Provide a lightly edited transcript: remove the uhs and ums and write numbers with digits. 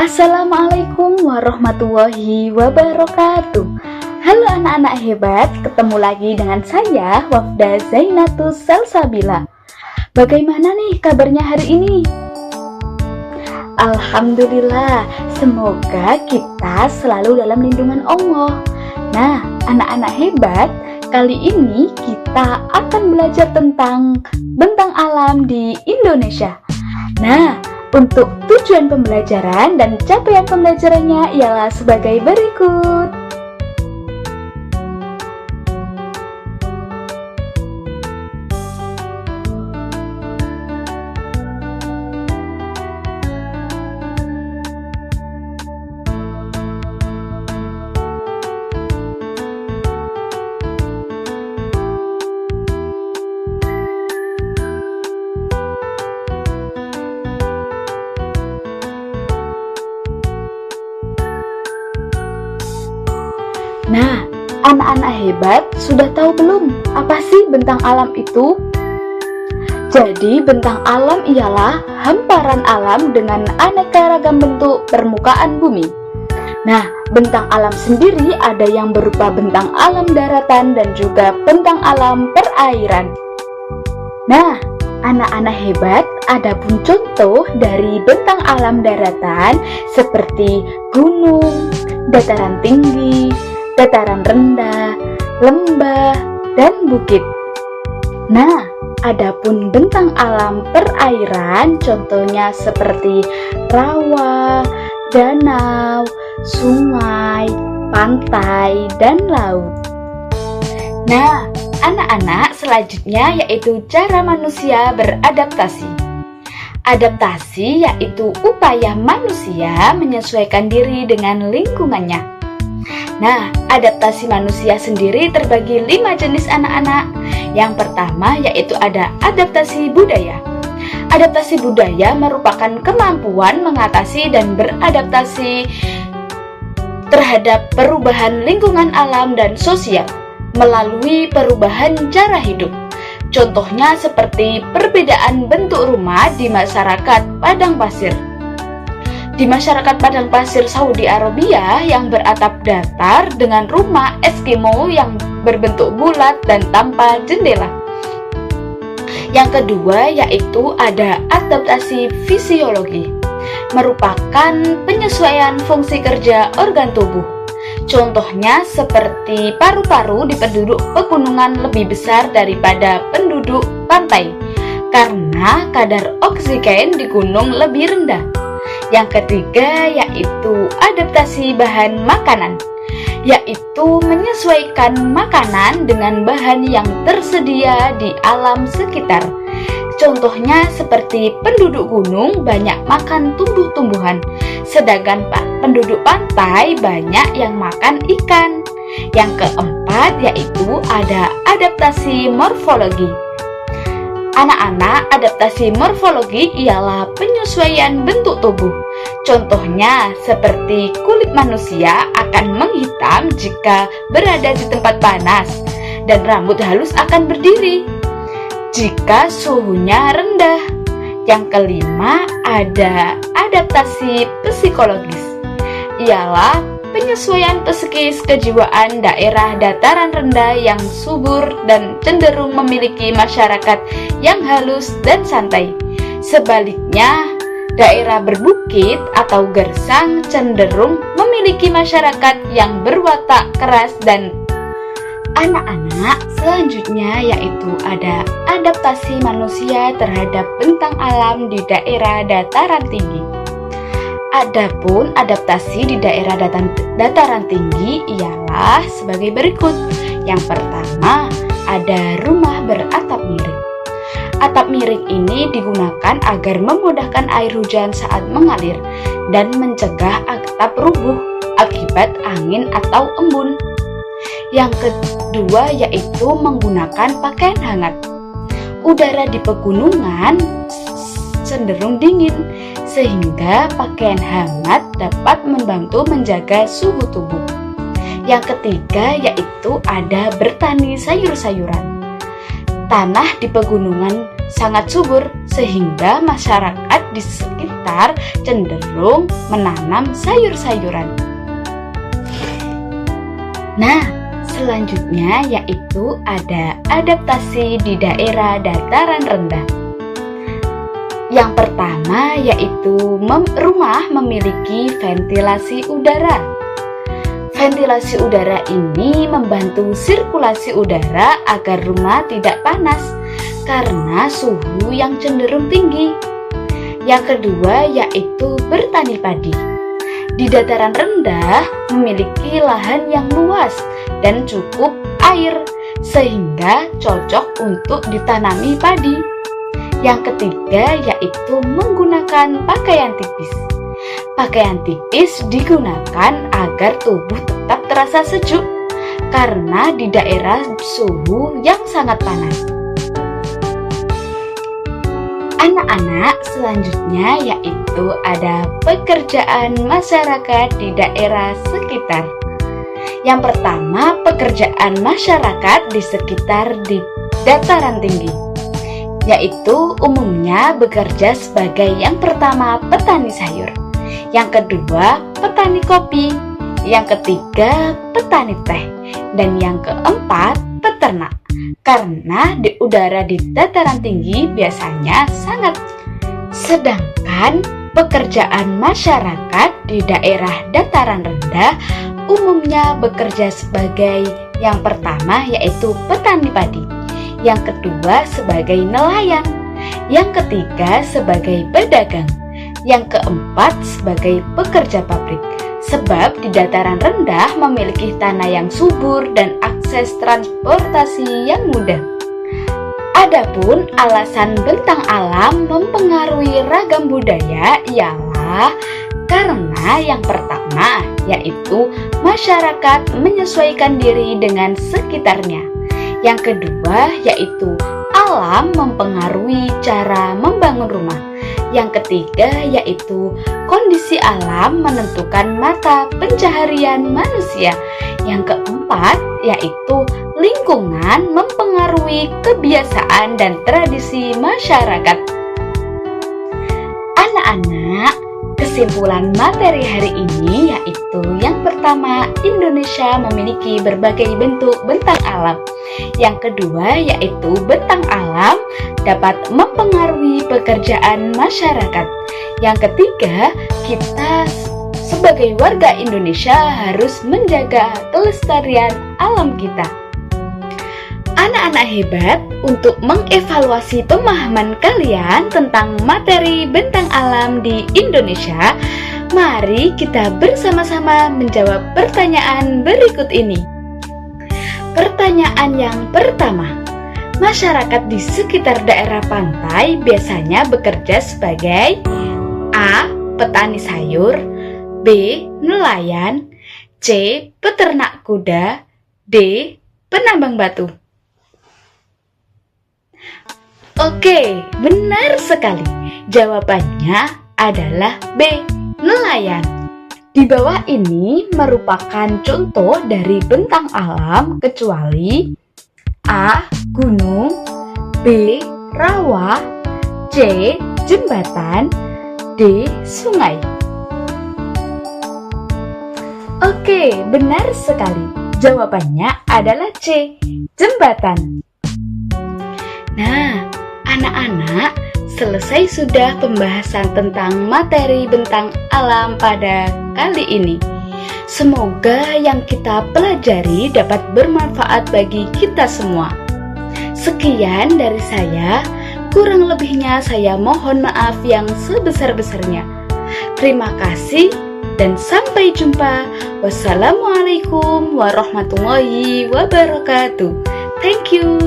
Assalamualaikum warahmatullahi wabarakatuh. Halo anak-anak hebat, ketemu lagi dengan saya Wafda Zainatus Salsabila. Bagaimana nih kabarnya hari ini? Alhamdulillah, semoga kita selalu dalam lindungan Allah. Nah, anak-anak hebat, kali ini kita akan belajar tentang bentang alam di Indonesia. Nah, untuk tujuan pembelajaran dan capaian pembelajarannya ialah sebagai berikut. Nah, anak-anak hebat sudah tahu belum apa sih bentang alam itu? Jadi bentang alam ialah hamparan alam dengan aneka ragam bentuk permukaan bumi. Nah, bentang alam sendiri ada yang berupa bentang alam daratan dan juga bentang alam perairan. Nah, anak-anak hebat, ada pun contoh dari bentang alam daratan seperti gunung, dataran tinggi, dataran rendah, lembah, dan bukit. Nah, adapun bentang alam perairan contohnya seperti rawa, danau, sungai, pantai, dan laut. Nah, anak-anak, selanjutnya yaitu cara manusia beradaptasi. Adaptasi yaitu upaya manusia menyesuaikan diri dengan lingkungannya. Nah, adaptasi manusia sendiri terbagi 5 jenis anak-anak. Yang pertama yaitu ada adaptasi budaya. Adaptasi budaya merupakan kemampuan mengatasi dan beradaptasi terhadap perubahan lingkungan alam dan sosial melalui perubahan cara hidup. Contohnya seperti perbedaan bentuk rumah di masyarakat padang pasir. Di masyarakat padang pasir Saudi Arabia yang beratap datar dengan rumah Eskimo yang berbentuk bulat dan tanpa jendela. Yang kedua yaitu ada adaptasi fisiologi, merupakan penyesuaian fungsi kerja organ tubuh. Contohnya seperti paru-paru di penduduk pegunungan lebih besar daripada penduduk pantai, karena kadar oksigen di gunung lebih rendah. Yang ketiga yaitu adaptasi bahan makanan, yaitu menyesuaikan makanan dengan bahan yang tersedia di alam sekitar. Contohnya seperti penduduk gunung banyak makan tumbuh-tumbuhan, sedangkan penduduk pantai banyak yang makan ikan. Yang keempat yaitu ada adaptasi morfologi. Anak-anak, adaptasi morfologi ialah penyesuaian bentuk tubuh. Contohnya seperti kulit manusia akan menghitam jika berada di tempat panas, dan rambut halus akan berdiri jika suhunya rendah. Yang kelima ada adaptasi psikologis, ialah penyesuaian psikis kejiwaan daerah dataran rendah yang subur dan cenderung memiliki masyarakat yang halus dan santai. Sebaliknya, daerah berbukit atau gersang cenderung memiliki masyarakat yang berwatak keras dan anak-anak. Selanjutnya yaitu ada adaptasi manusia terhadap bentang alam di daerah dataran tinggi. Adapun adaptasi di daerah dataran tinggi ialah sebagai berikut. Yang pertama, ada rumah beratap miring. Atap miring ini digunakan agar memudahkan air hujan saat mengalir dan mencegah atap rubuh akibat angin atau embun. Yang kedua yaitu menggunakan pakaian hangat. Udara di pegunungan cenderung dingin, sehingga pakaian hangat dapat membantu menjaga suhu tubuh. Yang ketiga yaitu ada bertani sayur-sayuran. Tanah di pegunungan sangat subur sehingga masyarakat di sekitar cenderung menanam sayur-sayuran. Nah, selanjutnya yaitu ada adaptasi di daerah dataran rendah. Yang pertama yaitu rumah memiliki ventilasi udara. Ventilasi udara ini membantu sirkulasi udara agar rumah tidak panas karena suhu yang cenderung tinggi. Yang kedua yaitu bertani padi. Di dataran rendah memiliki lahan yang luas dan cukup air sehingga cocok untuk ditanami padi. Yang ketiga yaitu menggunakan pakaian tipis. Pakaian tipis digunakan agar tubuh tetap terasa sejuk karena di daerah suhu yang sangat panas. Anak-anak, selanjutnya yaitu ada pekerjaan masyarakat di daerah sekitar. Yang pertama, pekerjaan masyarakat di sekitar di dataran tinggi, yaitu umumnya bekerja sebagai yang pertama petani sayur, yang kedua petani kopi, yang ketiga petani teh, dan yang keempat peternak. Karena di udara di dataran tinggi biasanya sangat. Sedangkan pekerjaan masyarakat di daerah dataran rendah umumnya bekerja sebagai yang pertama yaitu petani padi, yang kedua sebagai nelayan, yang ketiga sebagai pedagang, yang keempat sebagai pekerja pabrik. Sebab di dataran rendah memiliki tanah yang subur dan akses transportasi yang mudah. Adapun alasan bentang alam mempengaruhi ragam budaya ialah karena yang pertama yaitu masyarakat menyesuaikan diri dengan sekitarnya. Yang kedua yaitu alam mempengaruhi cara membangun rumah. Yang ketiga yaitu kondisi alam menentukan mata pencaharian manusia. Yang keempat yaitu lingkungan mempengaruhi kebiasaan dan tradisi masyarakat. Anak-anak, kesimpulan materi hari ini yaitu yang pertama, Indonesia memiliki berbagai bentuk bentang alam. Yang kedua yaitu bentang alam dapat mempengaruhi pekerjaan masyarakat. Yang ketiga, kita sebagai warga Indonesia harus menjaga kelestarian alam kita. Anak-anak hebat, untuk mengevaluasi pemahaman kalian tentang materi bentang alam di Indonesia, mari kita bersama-sama menjawab pertanyaan berikut ini. Pertanyaan yang pertama, masyarakat di sekitar daerah pantai biasanya bekerja sebagai A. Petani sayur, B. Nelayan, C. Peternak kuda, D. Penambang batu. Oke, benar sekali. Jawabannya adalah B. Nelayan. Di bawah ini merupakan contoh dari bentang alam kecuali A. Gunung, B. Rawa, C. Jembatan, D. Sungai. Oke, benar sekali. Jawabannya adalah C. Jembatan. Nah, anak-anak, selesai sudah pembahasan tentang materi bentang alam pada kali ini. Semoga yang kita pelajari dapat bermanfaat bagi kita semua. Sekian dari saya, kurang lebihnya saya mohon maaf yang sebesar-besarnya. Terima kasih dan sampai jumpa. Wassalamualaikum warahmatullahi wabarakatuh. Thank you.